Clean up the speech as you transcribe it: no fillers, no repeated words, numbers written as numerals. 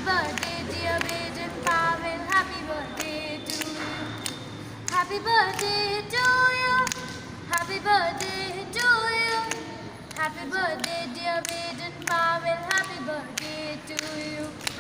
birthday, dear Baden Powell. Happy birthday to you. Happy birthday to you. Happy birthday to you. Happy birthday, dear Baden Powell. Happy birthday to you.